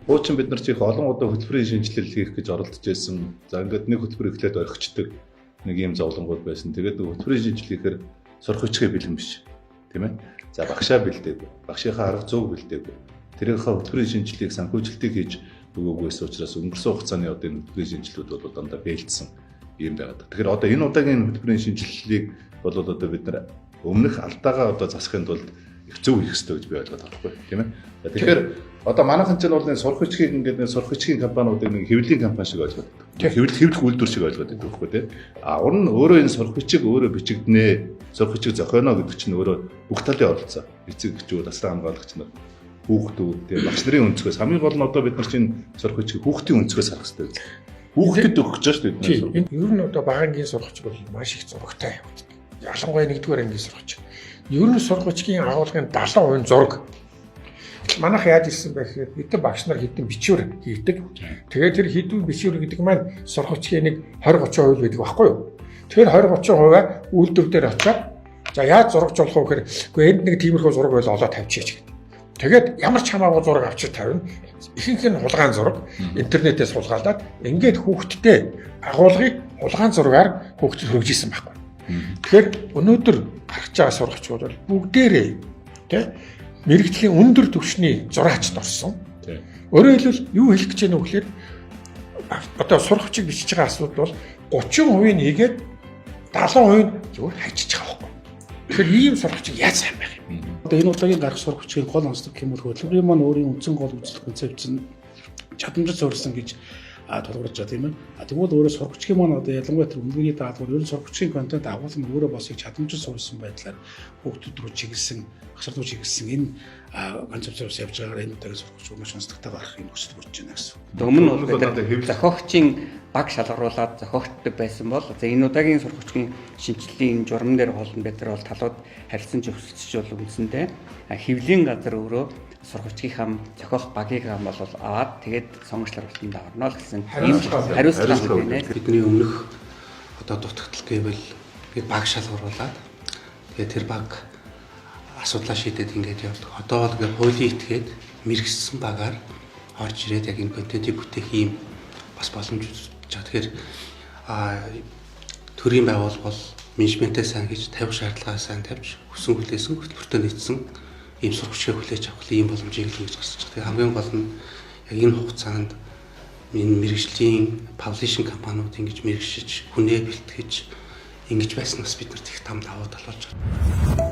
Хуучин бид нар чих олон удаа хөтөлбөрийн шинжилэл хийх гэж оролдож байсан. За ингээд нэг хөтөлбөр эхлээд орхичдаг нэг юм зовлонгууд байсан. Тэгээд хөтөлбөрийн шинжилэл хийхээр сурах хүчгээ бэлэн биш. Тийм ээ. За багшаа бэлдээгүй. Багшийнхаа арга зүйг бэлдээгүй. Тэрийнхээ хөтөлбөрийн шинжилгээг санхүүжилтийг хийж өгөөгүйс учраас өнгөрсөн хугацааны одоо энэ хөтөлбөрийн шинжилгүүд бол дандаа бэлдсэн юм байна. Тэгэхээр одоо энэ удаагийн хөтөлбөрийн шинжилгээг бол одоо бид нар өмнөх алдаагаа одоо засахын тулд их зөв хийх хэрэгтэй гэж би ойлгоод байна байхгүй тийм ээ. Тэгэхээр одоо манайхан ч бол нэг сурах хүчгийг ингээд нэг сурах хүчгийн компаниудыг нэг хэвлэлийн компани шиг ойлгоод байна. Хэвлэх үйлдвэр шиг ойлгоод байдаг байхгүй тийм. Ур нь өөрөө энэ сурах хүчийг өөрөө бичигднэ, сурах хүчийг зохионо гэдэг чинь өөрөө бүх талын оролцоо. Эцэг эхчүүд, асран хамгаалагч нар, хүүхдүүд, тийм багш нарын өнцгөөс хамгийн гол нь одоо бид нар чинь сурах хүчийг хүүхдийн өнцгөөс харах хэрэгтэй. Хүүхдэд өгч байгаа шүү дээ. Ер нь одоо багангийн сурах хүч бол маш их зурагтай явагддаг. Ялангуяа 1-р ангийн сурах хүч. Ер нь сурах хүчгийн агуулгын 70% зураг. Манайх яаж ирсэн бэ гэхээр хэдэн багш нар хэдэн бичвэр хийдэг. Тэгээд тэр хэдэн бичвэр гэдэг маань сурах хүчгийн нэг 20-30% байдаг байхгүй юу? Тэгэхээр 20-30% үйлдвэр дээр очиод за яаж зурагч болох вэ гэхээр энд нэг тиймэрхүү зураг байл олоод тавьчихъя гэдэг. Тэгээд ямар ч хамаагүй зураг авчиж тавина. Ихэнх нь хулгайн зураг интернетээс хулгаалаад ингээд хүүхдтэй агуулгыг хулгайн зургаар хүүхдэд хөргөжсэн байхгүй. Тэгэхээр өнөөдөр гарч байгаа сурагчид бол бүгдээрээ тий мэрэгжлийн өндөр түвшний зураачд орсон. Өөрөөр хэлбэл юу хэлэх гэж байна вэ гэхээр одоо сурах хүчийг бичиж байгаа асуудал бол 30% нь хийгээд 70% зүгээр хайчиж байгаа байхгүй. Тэгэхээр ийм сурах хүчийг яаж сайн байх юм? Одоо энэ удаагийн гарах сурах хүчийн гол онцлог гэмээр хөтөлбөрийн маань өөрийн үндсэн гол үзэл концепц нь чадамжид суурилсан гэж тулгарч байгаа тийм ээ. Тэгвэл өөрөө сурах хүчийн маань одоо ялангуяа тэр үнэлгээний даалгавар ер нь сурах хүчийн контент агуулга нь өөрөө босыг чадамжид суурилсан байдлаар хүүхдүүд рүү чиглэсэн, багшаар руу чиглэсэн энэ концепцоос явж байгаагаар энэ удаагийн сурах хүч маш онцлогтой гарах юм хүсэл бүрж байна гэсэн. Өмнө нь бол зохиогчийн баг шалгаруулад зохиогддог байсан бол энэ удаагийн сурах хүчийн шинжилгээний журам дээр хоолн бид нар бол талууд харилцан зөвшөөрч бол үндсэндээ хэвлийн газар өөрөө сурах хүчийн зохиох багийг бол аваад тэгээд сонгогчлолтод орно л гэсэн хариуцлага байна. Бидний өмнөх одоо дутагдал гэвэл би баг шалгаруулад тэгээд тэр баг асуудлаа шийдээд ингээд явдаг. Одоо бол ингээд хуулийн этгээд мэрэгсэн багаар орж ирээд яг энэ контентийг бүтээх юм бас боломж үзэж байгаа. Тэгэхээр төрийн байгуул бол менежментээ сайн хийж тавих шаардлагаа сайн тавьж хүсэн хүлээсэн хөтөлбөртөө нийцсэн ийм сурах хүчээ хүлээж авах ийм боломжийг л үүсгэж гарч байгаа. Тэгэхээр хамгийн гол нь яг энэ хугацаанд энэ мэрэгжлийн паблишинг компаниуд ингэж мэрэгшиж хүнээ бэлтгэж ингэж байснаас бид нарт их там даваа талуулж байгаа.